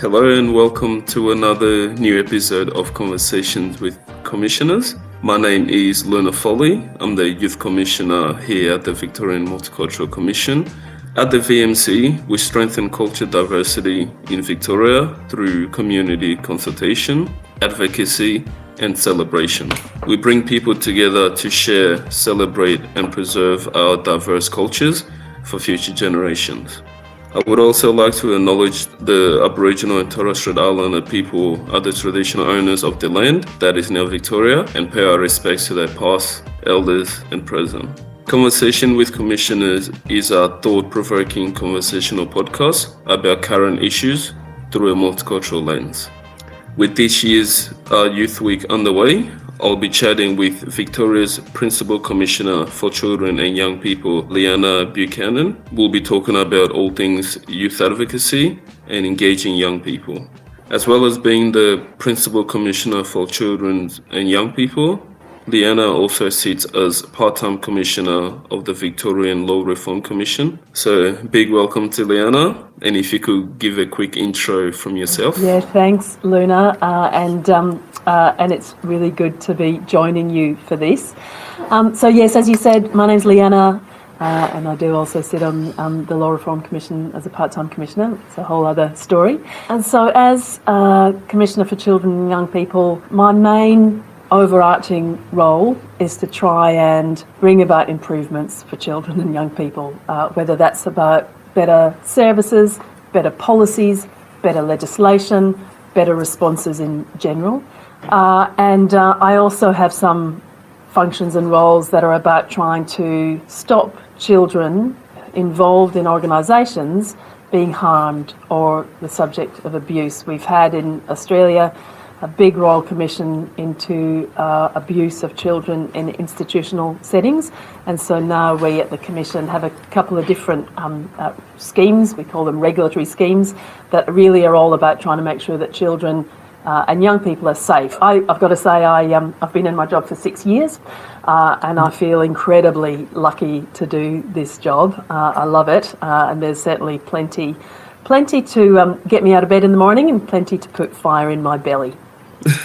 Hello and welcome to another new episode of Conversations with Commissioners. My name is Liana Folly. I'm the Youth Commissioner here at the Victorian Multicultural Commission. At the VMC, we strengthen culture diversity in Victoria through community consultation, advocacy, and celebration. We bring people together to share, celebrate, and preserve our diverse cultures for future generations. I would also like to acknowledge the Aboriginal and Torres Strait Islander people are the traditional owners of the land that is now Victoria, and pay our respects to their past, elders, and present. Conversation with Commissioners is our thought-provoking conversational podcast about current issues through a multicultural lens. With this year's Youth Week underway, I'll be chatting with Victoria's Principal Commissioner for Children and Young People, Liana Buchanan. We'll be talking about all things youth advocacy and engaging young people. As well as being the Principal Commissioner for Children and Young People, Liana also sits as part-time Commissioner of the Victorian Law Reform Commission. So big welcome to Liana, and if you could give a quick intro from yourself. Yeah, thanks, Luna, and it's really good to be joining you for this. So yes, as you said, my name's Liana, and I do also sit on the Law Reform Commission as a part-time Commissioner. It's a whole other story. And so as Commissioner for Children and Young People, my main overarching role is to try and bring about improvements for children and young people, whether that's about better services, better policies, better legislation, better responses in general. And I also have some functions and roles that are about trying to stop children involved in organisations being harmed or the subject of abuse. We've had in Australia a big Royal Commission into abuse of children in institutional settings, and so now we at the Commission have a couple of different schemes, we call them regulatory schemes, that really are all about trying to make sure that children and young people are safe. I've got to say I've been in my job for 6 years and I feel incredibly lucky to do this job. I love it, and there's certainly plenty to get me out of bed in the morning and plenty to put fire in my belly.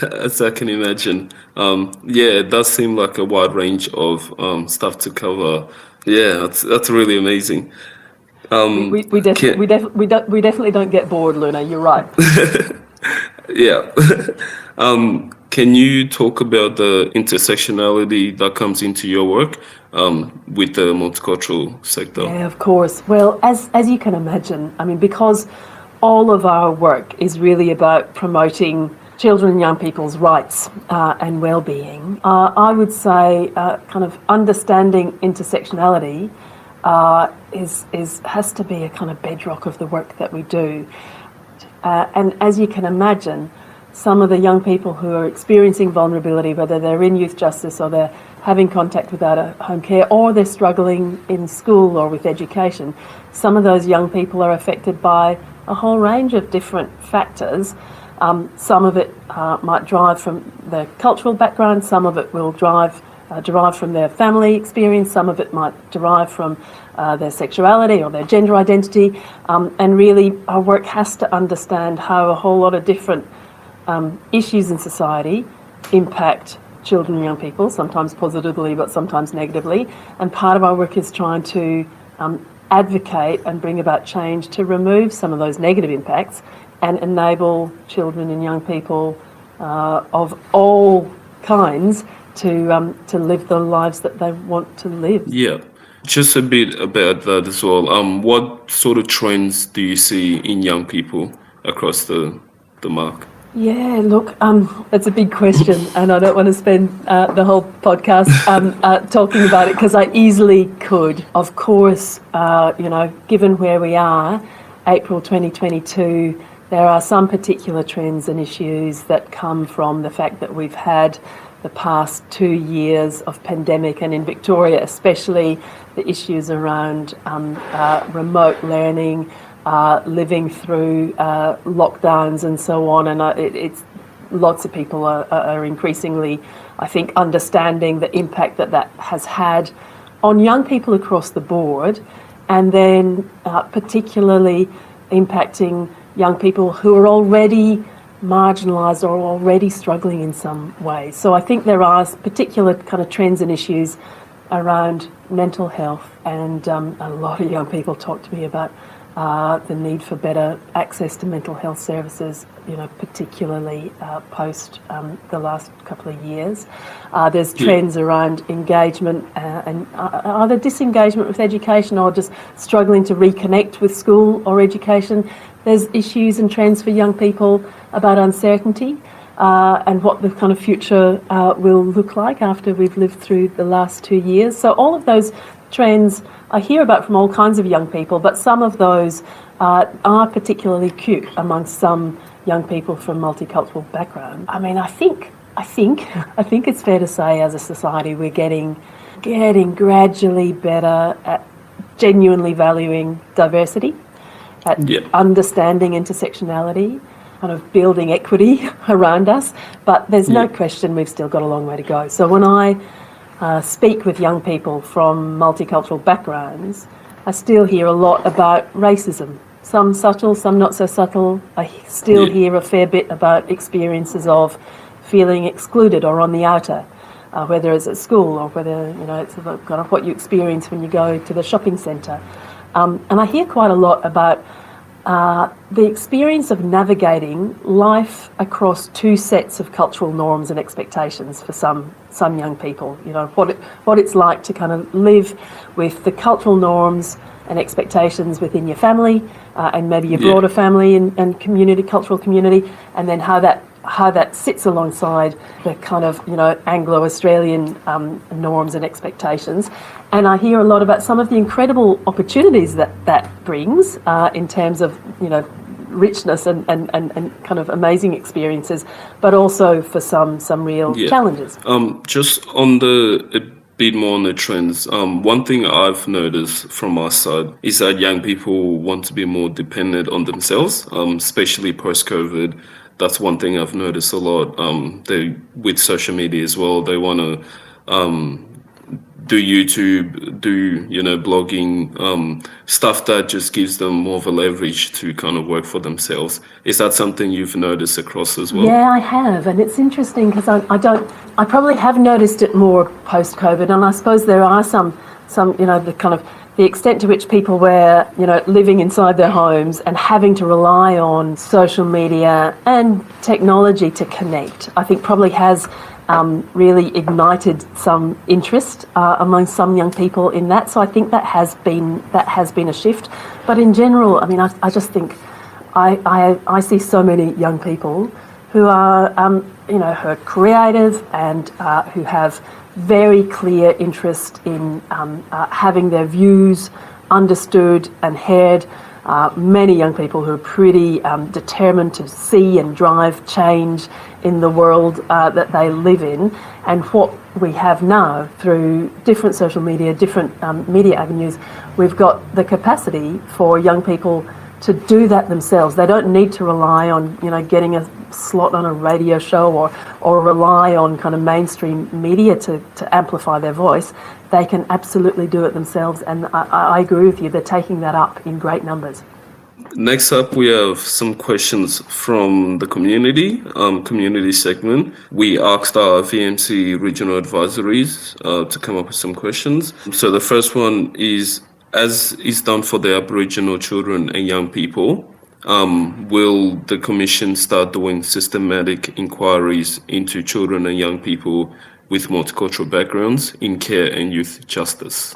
As I can imagine. It does seem like a wide range of stuff to cover. Yeah, that's really amazing. We definitely don't get bored, Luna. You're right. Yeah. Can you talk about the intersectionality that comes into your work with the multicultural sector? Yeah, of course. Well, as you can imagine, I mean, because all of our work is really about promoting children and young people's rights and well-being, I would say kind of understanding intersectionality has to be a kind of bedrock of the work that we do. And as you can imagine, some of the young people who are experiencing vulnerability, whether they're in youth justice or they're having contact without a home care or they're struggling in school or with education, some of those young people are affected by a whole range of different factors. Some of it might derive from their cultural background, some of it will derive from their family experience, some of it might derive from their sexuality or their gender identity, and really our work has to understand how a whole lot of different issues in society impact children and young people, sometimes positively but sometimes negatively, and part of our work is trying to advocate and bring about change to remove some of those negative impacts and enable children and young people of all kinds to live the lives that they want to live. Yeah, just a bit about that as well. What sort of trends do you see in young people across the mark? Yeah, look, it's a big question, and I don't want to spend the whole podcast talking about it because I easily could. Of course, given where we are, April 2022, there are some particular trends and issues that come from the fact that we've had the past 2 years of pandemic, and in Victoria especially the issues around remote learning, living through lockdowns and so on, and it's lots of people are increasingly, I think, understanding the impact that has had on young people across the board, and then particularly impacting young people who are already marginalised or already struggling in some ways. So I think there are particular kind of trends and issues around mental health, and a lot of young people talk to me about the need for better access to mental health services, particularly post the last couple of years. There's trends around engagement and either disengagement with education or just struggling to reconnect with school or education. There's issues and trends for young people about uncertainty and what the kind of future will look like after we've lived through the last 2 years. So all of those trends I hear about from all kinds of young people, but some of those are particularly acute amongst some young people from multicultural background. I mean, I think it's fair to say as a society we're getting gradually better at genuinely valuing diversity, at understanding intersectionality, kind of building equity around us, but there's no question we've still got a long way to go. So when I speak with young people from multicultural backgrounds, I still hear a lot about racism. Some subtle, some not so subtle. I still hear a fair bit about experiences of feeling excluded or on the outer, whether it's at school or whether it's kind of what you experience when you go to the shopping centre. And I hear quite a lot about the experience of navigating life across two sets of cultural norms and expectations for some young people. What it's like to kind of live with the cultural norms and expectations within your family and maybe your broader family and community, cultural community, and then how that sits alongside the kind of Anglo-Australian norms and expectations. And I hear a lot about some of the incredible opportunities that brings in terms of richness and kind of amazing experiences, but also for some real challenges. Just on a bit more on the trends, one thing I've noticed from our side is that young people want to be more dependent on themselves, especially post-COVID. That's one thing I've noticed a lot. They with social media as well. They want to do YouTube, do blogging, stuff that just gives them more of a leverage to kind of work for themselves. Is that something you've noticed across as well? Yeah, I have, and it's interesting because I probably have noticed it more post-COVID, and I suppose there are some the extent to which people were, living inside their homes and having to rely on social media and technology to connect, I think probably has really ignited some interest among some young people in that. So I think that has been a shift. But in general, I mean, I just think I see so many young people who are who are creative and who have very clear interest in having their views understood and heard. Many young people who are pretty determined to see and drive change in the world that they live in. And what we have now through different social media, different media avenues, we've got the capacity for young people to do that themselves. They don't need to rely on, getting a slot on a radio show or rely on kind of mainstream media to amplify their voice. They can absolutely do it themselves, and I agree with you, they're taking that up in great numbers. Next up, we have some questions from the community segment. We asked our VMC regional advisories to come up with some questions. So the first one is, as is done for the Aboriginal children and young people, will the Commission start doing systematic inquiries into children and young people with multicultural backgrounds in care and youth justice?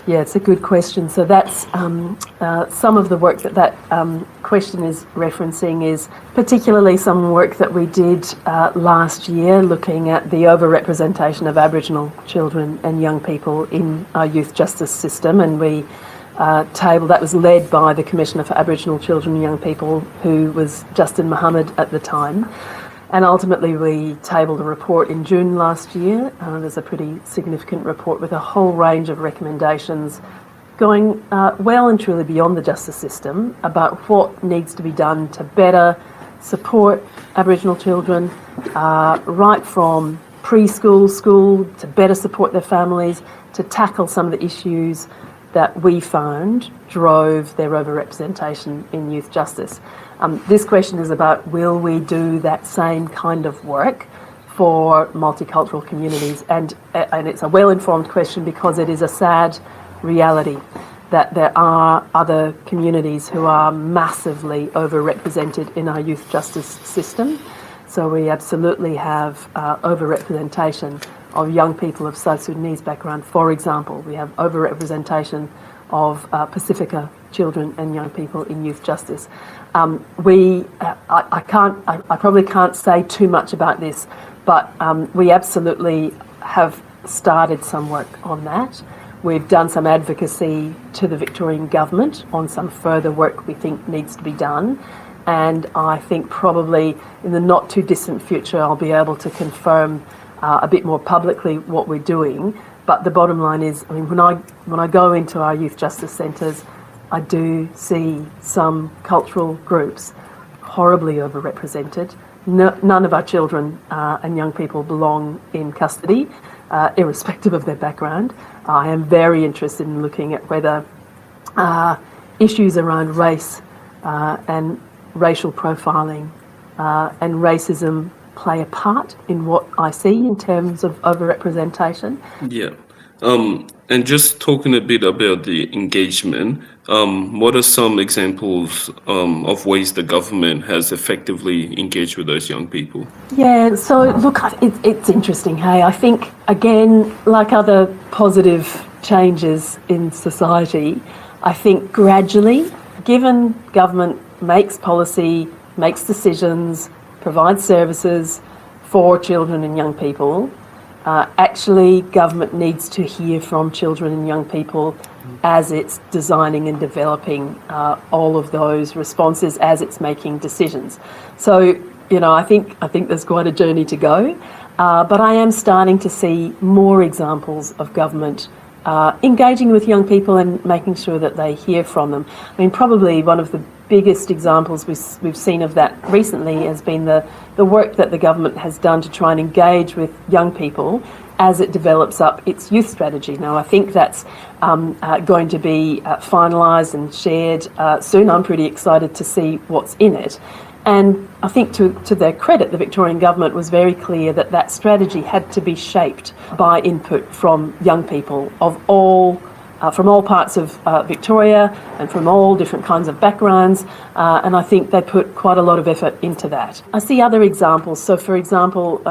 Yeah, it's a good question. So that's some of the work that question is referencing is particularly some work that we did last year looking at the overrepresentation of Aboriginal children and young people in our youth justice system, and we tabled, that was led by the Commissioner for Aboriginal Children and Young People, who was Justin Muhammad at the time. And ultimately we tabled a report in June last year. There's a pretty significant report with a whole range of recommendations going well and truly beyond the justice system about what needs to be done to better support Aboriginal children, right from preschool, school, to better support their families, to tackle some of the issues that we found drove their overrepresentation in youth justice. This question is about, will we do that same kind of work for multicultural communities? And it's a well-informed question because it is a sad reality that there are other communities who are massively overrepresented in our youth justice system. So we absolutely have overrepresentation of young people of South Sudanese background. For example, we have overrepresentation of Pacifica children and young people in youth justice. I probably can't say too much about this, but we absolutely have started some work on that. We've done some advocacy to the Victorian government on some further work we think needs to be done. And I think probably in the not too distant future, I'll be able to confirm a bit more publicly what we're doing. But the bottom line is, I mean, when I go into our youth justice centres, I do see some cultural groups horribly overrepresented. None of our children and young people belong in custody, irrespective of their background. I am very interested in looking at whether issues around race and racial profiling and racism play a part in what I see in terms of overrepresentation. Yeah. And just talking a bit about the engagement, what are some examples of ways the government has effectively engaged with those young people? Yeah, so look, it's interesting, hey? I think, again, like other positive changes in society, I think gradually, given government makes policy, makes decisions, provides services for children and young people, actually government needs to hear from children and young people as it's designing and developing all of those responses, as it's making decisions. So, you know, I think there's quite a journey to go, but I am starting to see more examples of government engaging with young people and making sure that they hear from them. I mean, probably one of the biggest examples we've seen of that recently has been the work that the government has done to try and engage with young people as it develops up its youth strategy. Now, I think that's going to be finalised and shared soon. I'm pretty excited to see what's in it. And I think to their credit, the Victorian government was very clear that that strategy had to be shaped by input from young people of all from all parts of Victoria and from all different kinds of backgrounds, and I think they put quite a lot of effort into that. I see other examples. So, for example,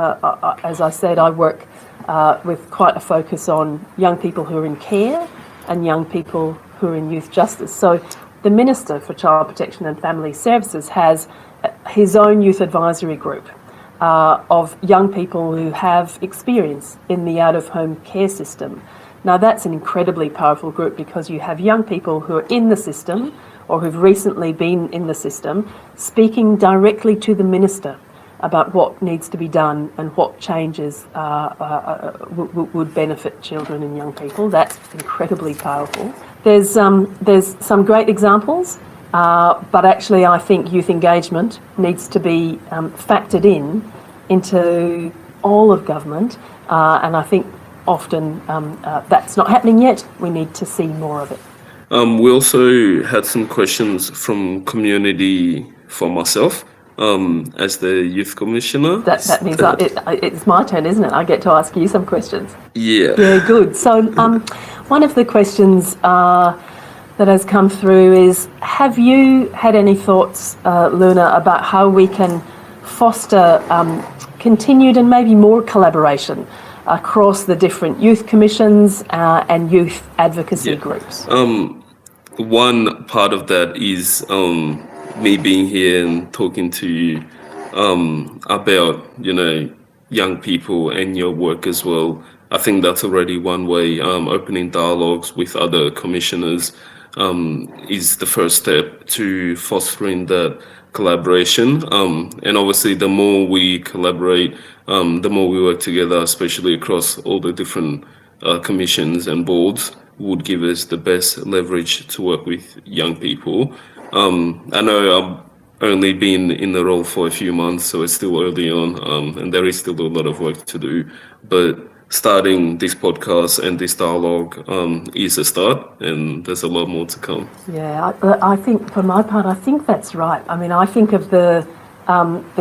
as I said, I work with quite a focus on young people who are in care and young people who are in youth justice. So the Minister for Child Protection and Family Services has his own youth advisory group of young people who have experience in the out-of-home care system. Now, that's an incredibly powerful group because you have young people who are in the system or who've recently been in the system speaking directly to the Minister about what needs to be done and what changes would benefit children and young people. That's incredibly powerful. There's some great examples, but actually I think youth engagement needs to be factored into all of government, and I think often that's not happening yet. We need to see more of it. We also had some questions from community for myself as the Youth Commissioner. That means it's my turn, isn't it? I get to ask you some questions. Yeah. Yeah, good. So one of the questions that has come through is, have you had any thoughts, Luna, about how we can foster continued and maybe more collaboration across the different youth commissions and youth advocacy groups? One part of that is me being here and talking to you about, young people and your work as well. I think that's already one way. Opening dialogues with other commissioners is the first step to fostering that collaboration. And obviously, the more we collaborate, the more we work together, especially across all the different commissions and boards, would give us the best leverage to work with young people. I know I've only been in the role for a few months, so it's still early on, and there is still a lot of work to do. But starting this podcast and this dialogue is a start, and there's a lot more to come. Yeah, I think for my part, I think that's right. I mean, I think of the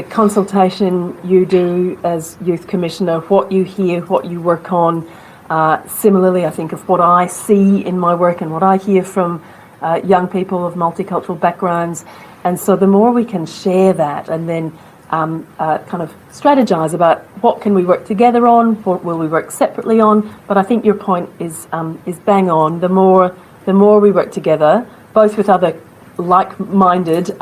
consultation you do as Youth Commissioner, what you hear, what you work on. Similarly, I think of what I see in my work and what I hear from young people of multicultural backgrounds. And so the more we can share that and then kind of strategize about what can we work together on, what will we work separately on. But I think your point is bang on. The more we work together, both with other like-minded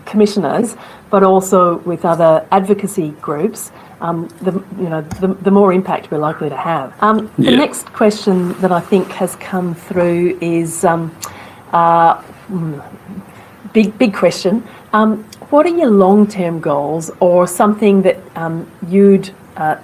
commissioners, but also with other advocacy groups, the more impact we're likely to have. The next question that I think has come through is big question. What are your long-term goals, or something that you'd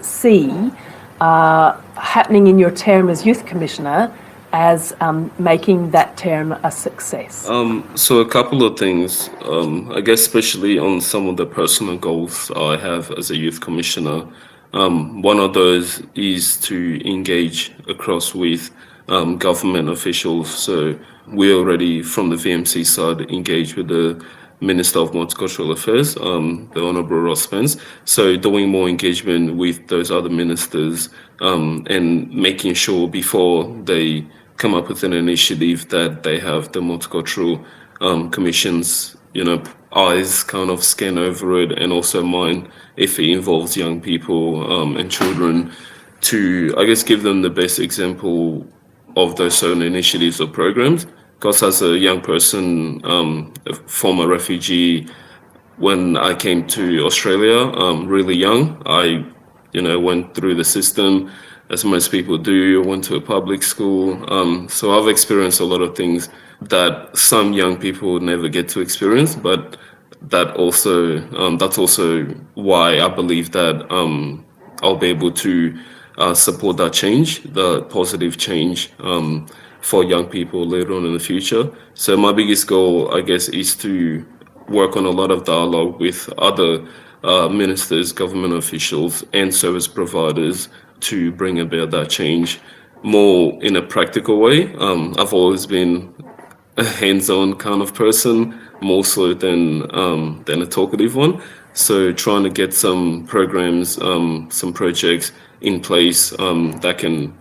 see happening in your term as Youth Commissioner as making that term a success? So a couple of things, I guess especially on some of the personal goals I have as a Youth Commissioner. One of those is to engage across with government officials. So we already, from the VMC side, engage with the Minister of Multicultural Affairs, the Honourable Ross Spence. So doing more engagement with those other ministers and making sure before they come up with an initiative that they have the Multicultural Commission's, eyes kind of scan over it, and also mine if it involves young people and children, to, I guess, give them the best example of those certain initiatives or programs. Because as a young person, a former refugee, when I came to Australia, really young, I, went through the system, as most people do. I went to a public school. So I've experienced a lot of things that some young people never get to experience, but that's also why I believe that I'll be able to support that change, the positive change for young people later on in the future. So my biggest goal, I guess, is to work on a lot of dialogue with other ministers, government officials, and service providers to bring about that change more in a practical way. I've always been a hands-on kind of person, more so than a talkative one. So trying to get some programs, some projects in place that can,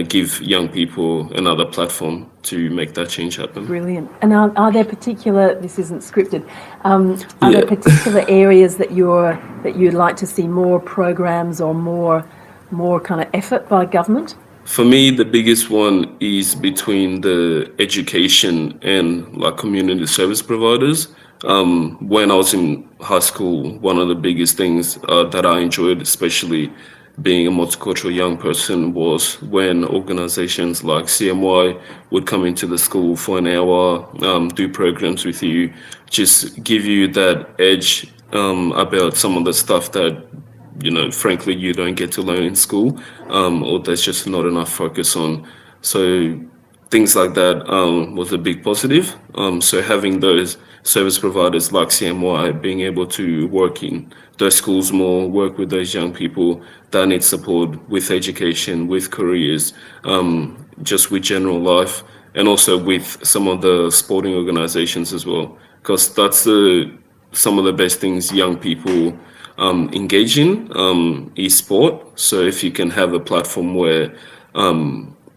give young people another platform to make that change happen. Brilliant. And are there particular, this isn't scripted, are there particular areas that you'd like to see more programs or more kind of effort by government? For me, the biggest one is between the education and community service providers. When I was in high school, one of the biggest things that I enjoyed, especially being a multicultural young person, was when organizations like CMY would come into the school for an hour, do programs with you, just give you that edge about some of the stuff that, frankly, you don't get to learn in school, or there's just not enough focus on. So things like that was a big positive. So having those service providers like CMY being able to work in those schools more, work with those young people that need support with education, with careers, just with general life, and also with some of the sporting organizations as well, because that's some of the best things young people engage in is sport. So if you can have a platform where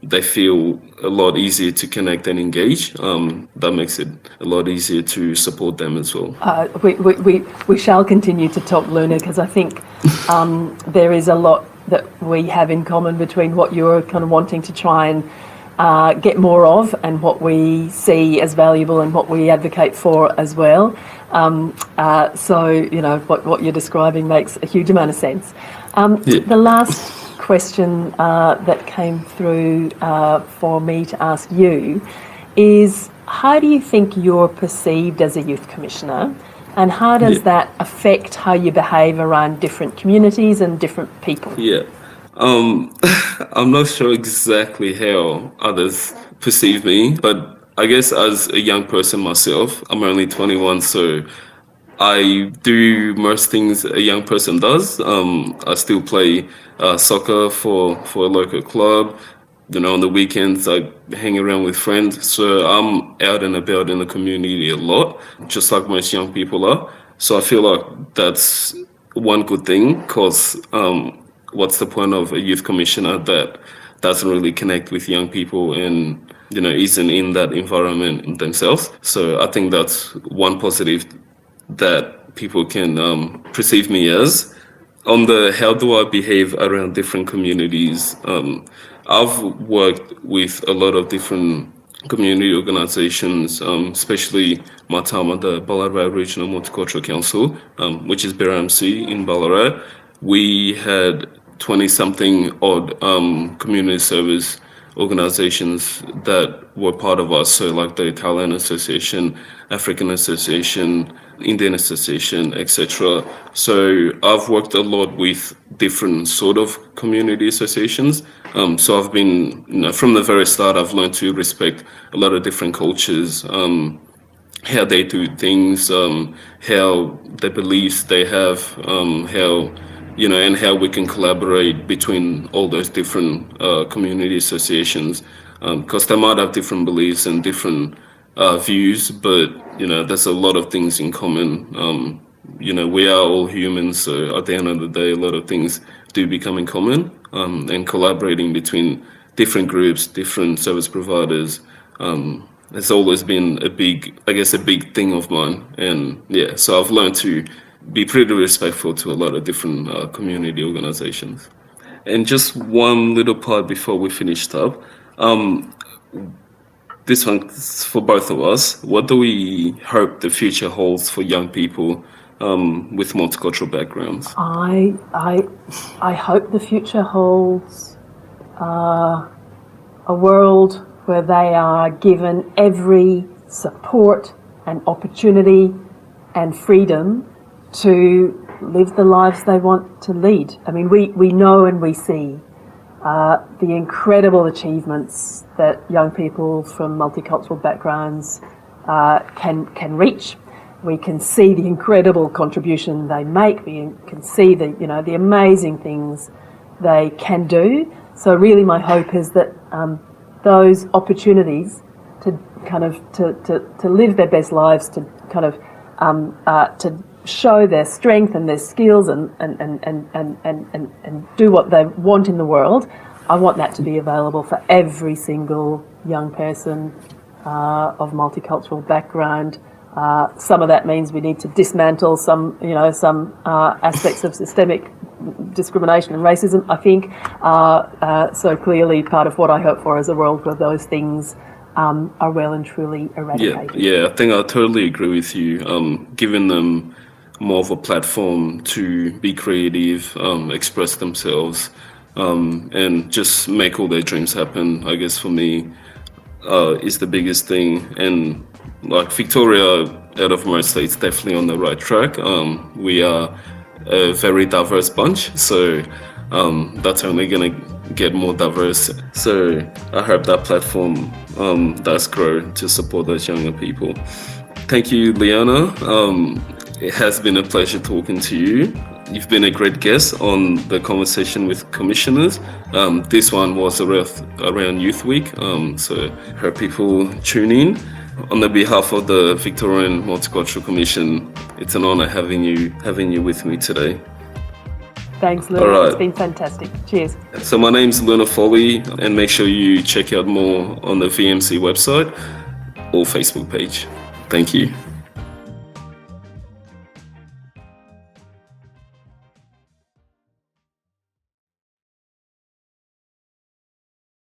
they feel a lot easier to connect and engage, that makes it a lot easier to support them as well. We shall continue to talk, Luna, because I think there is a lot that we have in common between what you're kind of wanting to try and get more of, and what we see as valuable and what we advocate for as well. So, what you're describing makes a huge amount of sense. The last question that came through for me to ask you is, how do you think you're perceived as a youth commissioner, and how does that affect how you behave around different communities and different people? I'm not sure exactly how others perceive me, but I guess as a young person myself, I'm only 21, so I do most things a young person does. I still play soccer for a local club. On the weekends, I hang around with friends. So I'm out and about in the community a lot, just like most young people are. So I feel like that's one good thing, because what's the point of a youth commissioner that doesn't really connect with young people and, isn't in that environment themselves? So I think that's one positive that people can perceive me as. On the how do I behave around different communities, I've worked with a lot of different community organizations, especially my time at the Ballarat Regional Multicultural Council, which is BRMC in Ballarat. We had 20-something odd community service organizations that were part of us, so like the Italian Association, African Association, Indian Association, etc. So I've worked a lot with different sort of community associations. So I've been, from the very start, I've learned to respect a lot of different cultures, how they do things, how the beliefs they have, and how we can collaborate between all those different community associations, because they might have different beliefs and different views, but there's a lot of things in common. We are all humans, so at the end of the day, a lot of things do become in common, and collaborating between different groups, different service providers, has always been a big thing of mine. And so I've learned to be pretty respectful to a lot of different community organizations. And just one little part before we finished up. This one's for both of us. What do we hope the future holds for young people with multicultural backgrounds? I hope the future holds a world where they are given every support and opportunity and freedom to live the lives they want to lead. I mean, we know and we see the incredible achievements that young people from multicultural backgrounds can reach. We can see the incredible contribution they make. We can see the amazing things they can do. So really, my hope is that those opportunities to kind of to live their best lives, to kind of to show their strength and their skills and do what they want in the world. I want that to be available for every single young person of multicultural background. Some of that means we need to dismantle some aspects of systemic discrimination and racism, I think. So clearly part of what I hope for is a world where those things are well and truly eradicated. Yeah, I think I totally agree with you. Giving them more of a platform to be creative, express themselves, and just make all their dreams happen, I guess for me, is the biggest thing. And like Victoria, out of most states, definitely on the right track. We are a very diverse bunch, so that's only going to get more diverse. So I hope that platform does grow to support those younger people. Thank you, Liana. It has been a pleasure talking to you. You've been a great guest on the Conversation with Commissioners. This one was around Youth Week, so hope people tune in. On the behalf of the Victorian Multicultural Commission, it's an honour having you with me today. Thanks, Luna. Right. It's been fantastic. Cheers. So my name's Liana Folly, and make sure you check out more on the VMC website or Facebook page. Thank you.